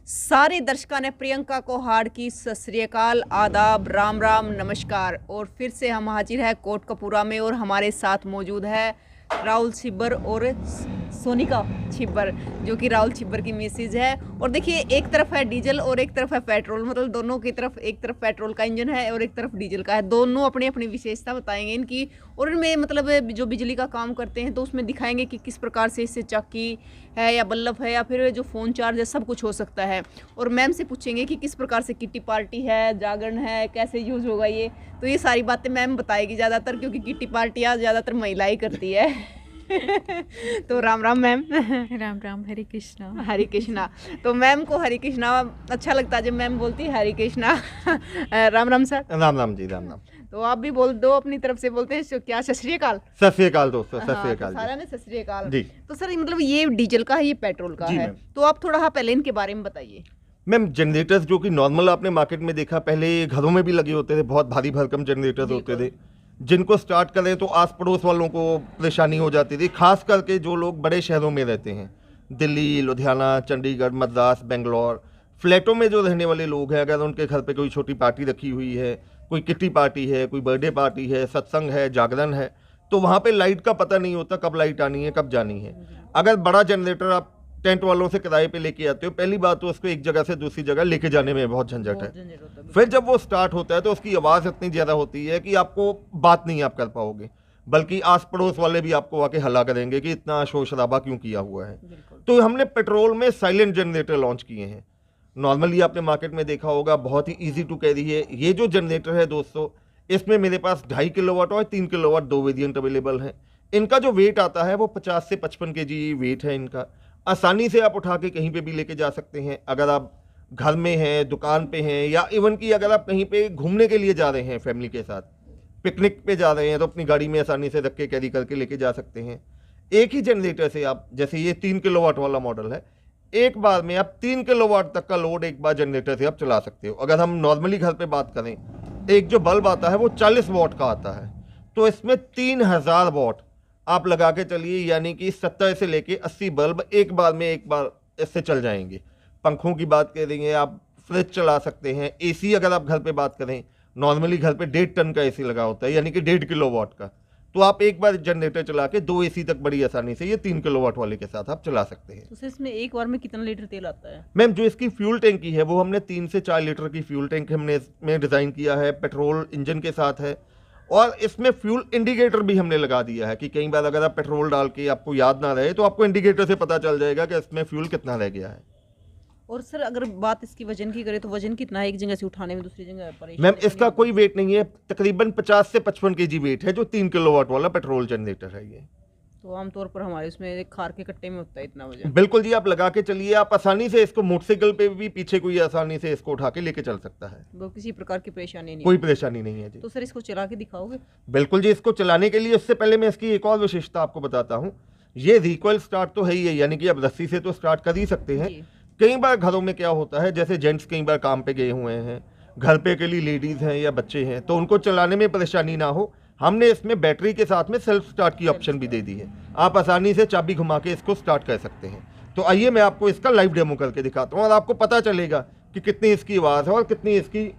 सारे दर्शकों ने प्रियंका को हार्ड की सत श्री अकाल, आदाब, राम राम, नमस्कार। और फिर से हम हाजिर है कोटकपूरा में और हमारे साथ मौजूद है राहुल छिब्बर और सोनिका छिब्बर, जो कि राहुल छिब्बर की मिसेज है। और देखिए, एक तरफ है डीजल और एक तरफ है पेट्रोल, मतलब दोनों की तरफ, एक तरफ पेट्रोल का इंजन है और एक तरफ डीजल का है। दोनों अपनी अपनी विशेषता बताएंगे इनकी, और इनमें मतलब जो बिजली का काम करते हैं तो उसमें दिखाएंगे कि किस प्रकार से इससे चक्की है या बल्ब है या फिर जो फ़ोन चार्ज है, सब कुछ हो सकता है। और मैम से पूछेंगे कि किस प्रकार से किट्टी पार्टी है, जागरण है, कैसे यूज़ होगा ये। तो ये सारी बातें मैम बताएगी ज़्यादातर, क्योंकि किट्टी पार्टियाँ ज़्यादातर महिलाएं करती है। तो राम राम मैम। राम राम, हरे कृष्णा। हरे कृष्णा। तो मैम को हरे कृष्णा अच्छा लगता है जब मैम बोलती है हरे कृष्णा। राम राम सर। राम राम जी, राम राम। तो आप भी बोल दो अपनी तरफ से, बोलते हैं क्या सत श्री अकाल? सत श्री अकाल दोस्तों, सत श्री हाँ, अकाल तो सारा ने सत श्री अकाल जी। तो सर मतलब ये डीजल का है, ये पेट्रोल का जी है, मैम। तो आप थोड़ा पहले इनके बारे में बताइए। मैम, जनरेटर्स जो कि नॉर्मल आपने मार्केट में देखा, पहले घरों में भी लगे होते थे, बहुत भारी भरकम जनरेटर्स होते थे, जिनको स्टार्ट करें तो आस पड़ोस वालों को परेशानी हो जाती थी, खास करके जो लोग बड़े शहरों में रहते हैं, दिल्ली, लुधियाना, चंडीगढ़, मद्रास, बेंगलोर। फ्लैटों में जो रहने वाले लोग हैं, अगर उनके घर पे कोई छोटी पार्टी रखी हुई है, कोई किट्टी पार्टी है, कोई बर्थडे पार्टी है, सत्संग है, जागरण है, तो वहाँ पे लाइट का पता नहीं होता कब लाइट आनी है, कब जानी है। अगर बड़ा जनरेटर आप टेंट वालों से किराए पे लेके आते हो, पहली बात तो उसको एक जगह से दूसरी जगह लेके जाने में बहुत झंझट है। फिर जब वो स्टार्ट होता है तो उसकी आवाज़ इतनी ज़्यादा होती है कि आपको बात नहीं आप कर पाओगे, बल्कि आस पड़ोस वाले भी आपको आके हल्ला करेंगे कि इतना शोर शराबा क्यों किया हुआ है। तो हमने पेट्रोल में साइलेंट जनरेटर लॉन्च किए हैं। नॉर्मली आपने मार्केट में देखा होगा, बहुत ही ईजी टू कैरी है। ये जो जनरेटर है दोस्तों, इसमें मेरे पास 2.5 किलोवाट और 3 किलोवाट दो वेरिएंट अवेलेबल हैं। इनका जो वेट आता है वो 50 से 55 केजी वेट है इनका। आसानी से आप उठा के कहीं पे भी लेके जा सकते हैं। अगर आप घर में हैं, दुकान पे हैं, या इवन कि अगर आप कहीं पे घूमने के लिए जा रहे हैं फैमिली के साथ, पिकनिक पे जा रहे हैं, तो अपनी गाड़ी में आसानी से रख के कैरी करके लेके जा सकते हैं। एक ही जनरेटर से आप, जैसे ये 3 किलोवाट वाला मॉडल है, एक बार में आप 3 किलोवाट तक का लोड एक बार जनरेटर से आप चला सकते हो। अगर हम नॉर्मली घर पे बात करें, एक जो बल्ब आता है वो 40 वॉट का आता है, तो इसमें 3000 वॉट आप लगा के चलिए, यानी कि 70 से लेके 80 बल्ब एक बार इससे चल जाएंगे। पंखों की बात करेंगे, आप फ्रिज चला सकते हैं। एसी अगर आप घर पे बात करें, नॉर्मली घर पे 1.5 टन का एसी लगा होता है, यानी कि 1.5 किलोवाट का, तो आप एक बार जनरेटर चला के 2 एसी तक बड़ी आसानी से ये 3 किलोवाट वाले के साथ आप चला सकते हैं। तो इसमें एक बार में कितना लीटर तेल आता है? मैम, जो इसकी फ्यूल टैंकी है वो हमने 3 से 4 लीटर की फ्यूल टैंक हमने इसमें डिज़ाइन किया है, पेट्रोल इंजन के साथ है। और इसमें फ्यूल इंडिकेटर भी हमने लगा दिया है कि कई बार अगर आप पेट्रोल डाल के आपको याद ना रहे तो आपको इंडिकेटर से पता चल जाएगा कि इसमें फ्यूल कितना रह गया है। और सर अगर बात इसकी वजन की करें तो वजन कितना है एक जगह से उठाने में दूसरी जगह परेशानी? मैम, इसका कोई वेट नहीं है, तकरीबन 50 से 55 केजी वेट है, जो 3 किलोवाट वाला पेट्रोल जनरेटर है ये। तो आमतौर पर हमारे उसमें एक खार के कट्टे में होता है इतना वजन। बिल्कुल जी, आप लगा के चलिए, आप आसानी से इसको मोटरसाइकिल पे भी पीछे कोई आसानी से इसको उठा के लेके चल सकता है, वो किसी प्रकार की परेशानी नहीं कोई है। परेशानी नहीं है जी। तो सर इसको चला के दिखाओगे? बिल्कुल जी, इसको चलाने के लिए उससे पहले मैं इसकी एक और विशेषता आपको बताता हूँ। ये रिकॉइल स्टार्ट तो है ही है, यानी कि आप रस्सी से तो स्टार्ट कर ही सकते हैं। जी। कई बार घरों में क्या होता है, जैसे जेंट्स कई बार काम पे गए हुए हैं, घर पे अकेली लेडीज़ हैं या बच्चे हैं, तो उनको चलाने में परेशानी ना हो, हमने इसमें बैटरी के साथ में सेल्फ स्टार्ट की ऑप्शन भी दे दी है। आप आसानी से चाबी घुमा के इसको स्टार्ट कर सकते हैं। तो आइए मैं आपको इसका लाइव डेमो करके दिखाता हूँ और आपको पता चलेगा कि कितनी इसकी आवाज़ है और कितनी इसकी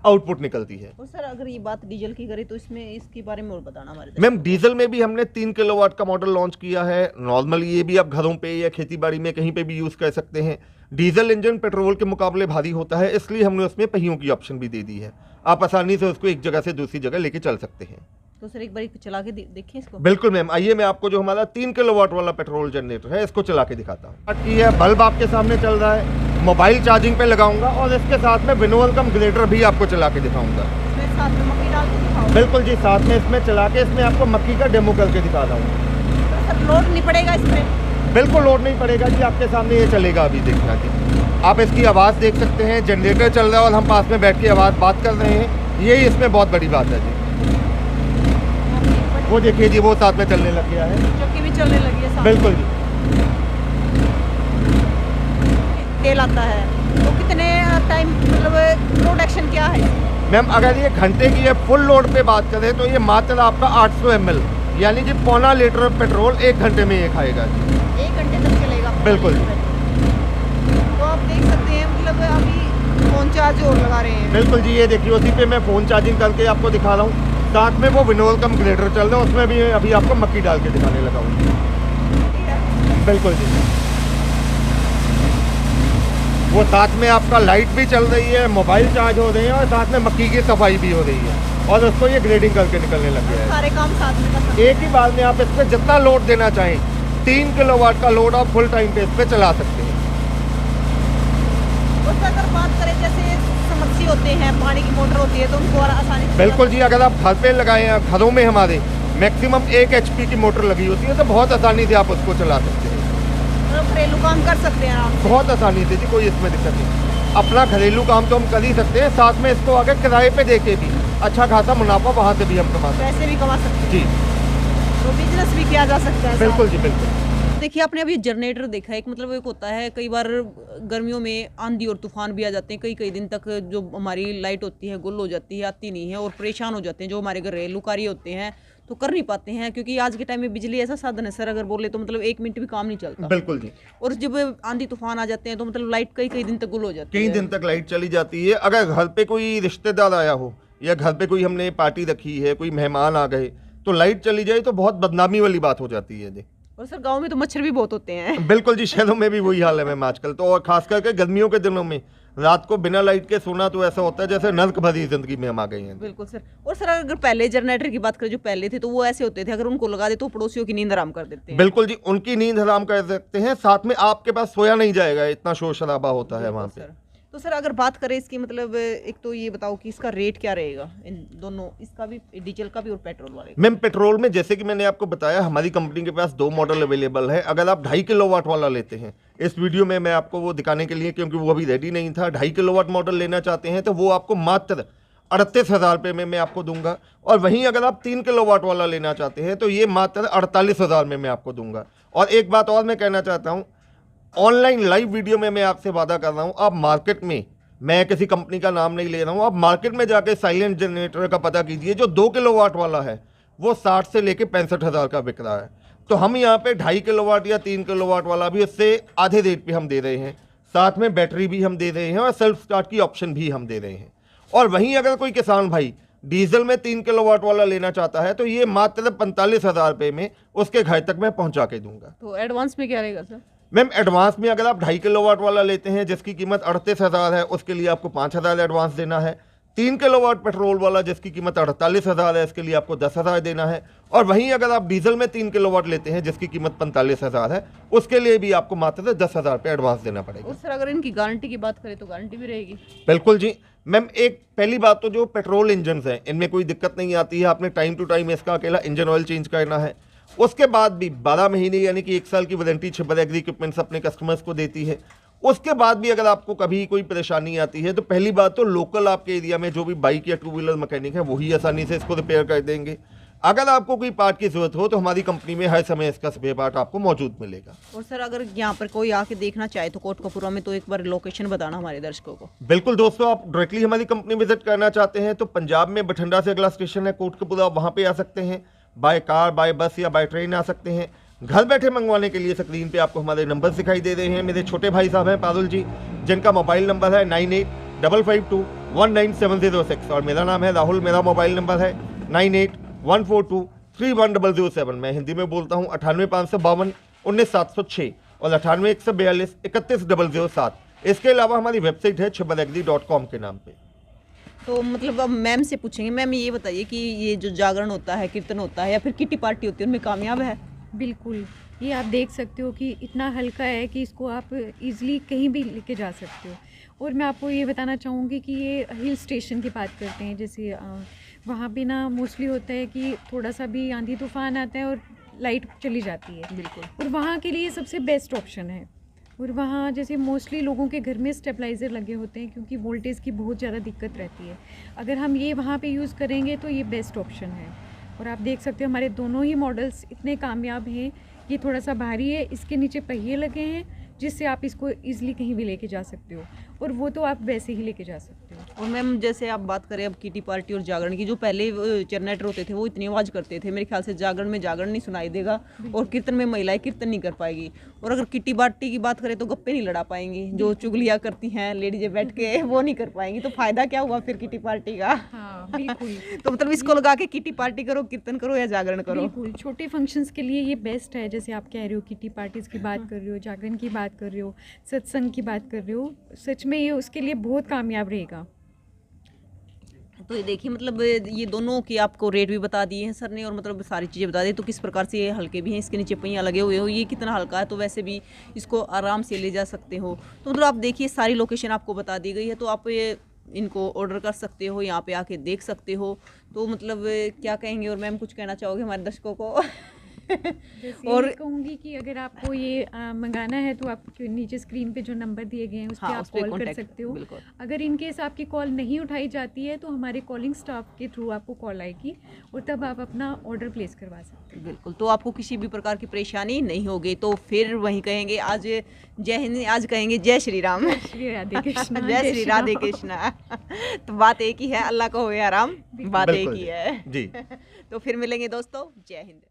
आउटपुट निकलती है। और सर अगर ये बात डीजल की करें तो इसमें इसके बारे में और बताना हमारे मैम, डीजल में भी हमने 3 किलोवाट का मॉडल लॉन्च किया है। नॉर्मली ये भी आप घरों पे या खेती बाड़ी में कहीं पे भी यूज़ कर सकते हैं। डीजल इंजन पेट्रोल के मुकाबले भारी होता है, इसलिए हमने उसमें पहियों की ऑप्शन भी दे दी है। आप आसानी से उसको एक जगह से दूसरी जगह लेके चल सकते हैं। तो सर एक बार चला के देखें इसको। बिल्कुल मैम, आइए मैं आपको जो हमारा 3 किलोवाट वाला पेट्रोल जनरेटर है इसको चला के दिखाता हूँ। ये बल्ब आपके सामने चल रहा है, मोबाइल चार्जिंग पे लगाऊंगा और इसके साथ में विनोअल कम ग्रेडर भी आपको चला के दिखाऊंगा। इसमें साथ में मक्की डाल के दिखाओ? बिल्कुल जी, साथ में इसमें चला के इसमें आपको मक्की का डेमो करके दिखा रहा हूँ। तो सर लोड नहीं पड़ेगा इसमें? बिल्कुल लोड नहीं पड़ेगा जी, आपके सामने ये चलेगा। अभी देखना जी, आप इसकी आवाज़ देख सकते हैं, जनरेटर चल रहा है और हम पास में बैठ के आवाज़ बात कर रहे हैं, यही इसमें बहुत बड़ी बात है जी। वो देखिए जी, वो साथ में चलने लग गया है, चक्की भी चलने लगी है साथ में। बिल्कुल जी। तेल आता है तो कितने टाइम, मतलब प्रोडक्शन क्या है? मैम, अगर ये घंटे की फुल लोड पे बात करें तो ये मात्र आपका 800 ml, यानी कि 0.25 लीटर पेट्रोल 1 घंटे में ये खाएगा जी। 1 घंटे तक चलेगा? बिल्कुल। तो आप देख सकते हैं बिल्कुल जी, ये देखिए उसी पे मैं फ़ोन चार्जिंग करके आपको दिखा रहा हूँ। साथ में वो विनोल कम ग्रेडर चल रहा है, उसमें भी अभी आपको मक्की डाल के दिखाने लगा हूँ। बिल्कुल जी, वो साथ में आपका लाइट भी चल रही है, मोबाइल चार्ज हो रही है और साथ में मक्की की सफाई भी हो रही है और उसको ये ग्रेडिंग करके निकलने लग गया है। सारे काम साथ में कर सकते हैं। एक ही बार में आप इस पर जितना लोड देना चाहें, 3 किलोवाट का लोड आप फुल टाइम पे इस पर चला सकते हैं। और अगर बात करें जैसे समस्या होते हैं, पानी की मोटर होती है तो उनको और आसानी से बिल्कुल जी, अगर आप घर पे लगाए हैं, घरों में हमारे मैक्सिमम 1 HP की मोटर लगी होती है तो बहुत आसानी से आप उसको चला सकते हैं। घरेलू काम कर सकते हैं आप। बहुत आसानी से जी, कोई इसमें दिक्कत नहीं। अपना घरेलू काम तो हम कर ही सकते हैं, साथ में इसको आगे किराए पे देके भी अच्छा खासा मुनाफा वहाँ से भी हम कमा सकते पैसे भी कमा सकते हैं। जी हैं, तो बिजनेस भी किया जा सकता है। बिल्कुल जी, बिल्कुल। देखिए आपने अभी जनरेटर देखा है, एक मतलब एक होता है कई बार गर्मियों में आंधी और तूफान भी आ जाते हैं, कई दिन तक जो हमारी लाइट होती है गुल हो जाती है, आती नहीं है और परेशान हो जाते हैं जो हमारे घरेलू कार्य होते हैं तो कर नहीं पाते हैं, क्योंकि आज के टाइम में बिजली ऐसा साधन है सर, अगर बोले तो मतलब 1 मिनट भी काम नहीं चलता। बिल्कुल जी, और जब आंधी तूफान आ जाते हैं तो मतलब लाइट कई दिन तक गुल हो जाती है। कई दिन तक लाइट चली जाती है। अगर घर पे कोई रिश्तेदार आया हो या घर पे कोई हमने पार्टी रखी है, कोई मेहमान आ गए तो लाइट चली जाए तो बहुत बदनामी वाली बात हो जाती है जी। और सर गांव में तो मच्छर भी बहुत होते हैं। बिल्कुल जी, शहरों में भी वही हाल है मैम आजकल तो, और खास करके गर्मियों के दिनों में रात को बिना लाइट के सोना तो ऐसा होता है जैसे नर्क भरी जिंदगी में हम आ गए हैं। बिल्कुल सर। और सर अगर पहले जनरेटर की बात करें जो पहले थे तो वो ऐसे होते थे, अगर उनको लगा दे तो पड़ोसियों की नींद आराम कर देते हैं। बिल्कुल जी, उनकी नींद हराम कर सकते हैं, साथ में आपके पास सोया नहीं जाएगा, इतना शोर शराबा होता है वहाँ पे। सर तो सर अगर बात करें इसकी मतलब एक तो ये बताओ कि इसका रेट क्या रहेगा इन दोनों, इसका भी डीजल का भी और पेट्रोल वाले का? मैम पेट्रोल में जैसे कि मैंने आपको बताया हमारी कंपनी के पास 2 मॉडल अवेलेबल है। अगर आप 2.5 किलोवाट वाला लेते हैं, इस वीडियो में मैं आपको वो दिखाने के लिए, क्योंकि वो अभी रेडी नहीं था, 2.5 किलोवाट मॉडल लेना चाहते हैं तो वो आपको मात्र 38,000 रुपये में मैं आपको दूंगा। और वहीं अगर आप 3 किलोवाट वाला लेना चाहते हैं तो ये मात्र 48,000 में मैं आपको दूंगा। और एक बात और मैं कहना चाहता हूँ, ऑनलाइन लाइव वीडियो में मैं आपसे वादा कर रहा हूँ, आप मार्केट में, मैं किसी कंपनी का नाम नहीं ले रहा हूँ, आप मार्केट में जाके साइलेंट जनरेटर का पता कीजिए, जो 2 किलोवाट वाला है वो 60 से लेके 65,000 का बिक रहा है। तो हम यहाँ पे 2.5 किलोवाट या 3 किलोवाट वाला भी उससे आधे रेट पे हम दे रहे हैं, साथ में बैटरी भी हम दे रहे हैं और सेल्फ स्टार्ट की ऑप्शन भी हम दे रहे हैं। और वहीं अगर कोई किसान भाई डीजल में 3 किलोवाट वाला लेना चाहता है तो ये मात्र 45,000 रुपये में उसके घर तक मैं पहुँचा के दूंगा। तो एडवांस में क्या रहेगा सर? मैम एडवांस में अगर आप 2.5 किलोवाट वाला लेते हैं जिसकी कीमत 38,000 है, उसके लिए आपको 5,000 एडवांस देना है। 3 किलोवाट पेट्रोल वाला जिसकी कीमत 48,000 है, इसके लिए आपको 10,000 देना है। और वहीं अगर आप डीजल में 3 किलोवाट लेते हैं जिसकी कीमत 45,000 है, उसके लिए भी आपको मात्र 10,000 रुपये एडवांस देना पड़ेगा। और सर अगर इनकी गारंटी की बात करें तो गारंटी भी रहेगी? बिल्कुल जी मैम, एक पहली बात तो जो पेट्रोल इंजन हैं इनमें कोई दिक्कत नहीं आती है, आपने टाइम टू टाइम इसका अकेला इंजन ऑयल चेंज करना है। उसके बाद भी 12 महीने यानी कि 1 साल की वारंटी छिब्बर एग्री इक्विपमेंट्स अपने कस्टमर्स को देती है। उसके बाद भी अगर आपको कभी कोई परेशानी आती है तो पहली बात तो लोकल आपके एरिया में जो भी बाइक या 2 व्हीलर मैकेनिक है वही आसानी से इसको रिपेयर कर देंगे। अगर आपको कोई पार्ट की जरूरत हो तो हमारी कंपनी में हर समय इसका स्पेयर पार्ट आपको मौजूद मिलेगा। और सर अगर यहाँ पर कोई आके देखना चाहे तो कोटकपुरा में, तो एक बार लोकेशन बताना हमारे दर्शकों को। बिल्कुल दोस्तों, आप डायरेक्टली हमारी कंपनी विजिट करना चाहते हैं तो पंजाब में बठिंडा से अगला स्टेशन है कोटकपुरा, वहाँ पे आ सकते हैं। बाय कार, बाय बस या बाय ट्रेन आ सकते हैं। घर बैठे मंगवाने के लिए स्क्रीन पे आपको हमारे नंबर दिखाई दे रहे हैं। मेरे छोटे भाई साहब हैं पारुल जी, जिनका मोबाइल नंबर है 9855219706 और मेरा नाम है राहुल। मेरा मोबाइल नंबर है 9814231007। मैं हिंदी में बोलता हूँ 9855219706 और 9814413107। इसके अलावा हमारी वेबसाइट है chibbaragri.com के नाम पे। तो मतलब अब मैम से पूछेंगे, मैम ये बताइए कि ये जो जागरण होता है, कीर्तन होता है या फिर किटी पार्टी होती है, उनमें कामयाब है? बिल्कुल, ये आप देख सकते हो कि इतना हल्का है कि इसको आप इजीली कहीं भी लेके जा सकते हो। और मैं आपको ये बताना चाहूँगी कि ये हिल स्टेशन की बात करते हैं, जैसे वहाँ पे ना मोस्टली होता है कि थोड़ा सा भी आंधी तूफान आता है और लाइट चली जाती है। बिल्कुल। और वहाँ के लिए सबसे बेस्ट ऑप्शन है। और वहाँ जैसे मोस्टली लोगों के घर में स्टेबलाइज़र लगे होते हैं क्योंकि वोल्टेज की बहुत ज़्यादा दिक्कत रहती है। अगर हम ये वहाँ पे यूज़ करेंगे तो ये बेस्ट ऑप्शन है। और आप देख सकते हो हमारे दोनों ही मॉडल्स इतने कामयाब हैं। ये थोड़ा सा भारी है, इसके नीचे पहिए लगे हैं जिससे आप इसको ईज़िली कहीं भी लेके जा सकते हो, और वो तो आप वैसे ही लेके जा सकते हो। और मैम जैसे आप बात करें अब किटी पार्टी और जागरण की, जो पहले जनरेटर होते थे वो इतनी आवाज़ करते थे, मेरे ख्याल से जागरण में जागरण नहीं सुनाई देगा और कीर्तन में महिलाएं कीर्तन नहीं कर पाएगी। और अगर किटी पार्टी की बात करें तो गप्पे नहीं लड़ा पाएंगी, जो चुगलियाँ करती हैं लेडीजें बैठ के वो नहीं कर पाएंगी। तो फायदा क्या हुआ फिर किटी पार्टी का? हाँ बिल्कुल। तो मतलब इसको लगा के किटी पार्टी करो, कीर्तन करो या जागरण करो। बिल्कुल, छोटे फंक्शंस के लिए ये बेस्ट है। जैसे आप कह रहे हो किटी पार्टीज़ की बात कर रहे हो, जागरण की बात कर रहे हो, सत्संग की बात कर रहे हो, सच में ये उसके लिए बहुत कामयाब रहेगा। तो ये देखिए मतलब ये दोनों की आपको रेट भी बता दिए हैं सर ने और मतलब सारी चीज़ें बता दी। तो किस प्रकार से ये हल्के भी हैं, इसके नीचे पहिया लगे हुए हो, ये कितना हल्का है, तो वैसे भी इसको आराम से ले जा सकते हो। तो मतलब आप देखिए सारी लोकेशन आपको बता दी गई है, तो आप ये इनको ऑर्डर कर सकते हो, यहाँ पे आके देख सकते हो। तो मतलब क्या कहेंगे और मैम कुछ कहना चाहोगे हमारे दर्शकों को? जैसे और मैं कहूँगी कि अगर आपको ये मंगाना है तो आप नीचे स्क्रीन पे जो नंबर दिए गए हैं उस पर हाँ, आप उस पे कॉल कर contact, सकते हो। बिल्कुल। अगर इन केस आपकी कॉल नहीं उठाई जाती है तो हमारे कॉलिंग स्टाफ के थ्रू आपको कॉल आएगी और तब आप अपना ऑर्डर प्लेस करवा सकते हैं। बिल्कुल, तो आपको किसी भी प्रकार की परेशानी नहीं होगी। तो फिर वहीं कहेंगे आज जय हिंद, आज कहेंगे जय श्री राम। श्री राधे कृष्णा। जय श्री राधे कृष्णा। तो बात एक ही है, अल्लाह को हो या राम, बात एक बिल्कुल ही है। जी। तो फिर मिलेंगे दोस्तों, जय हिंद।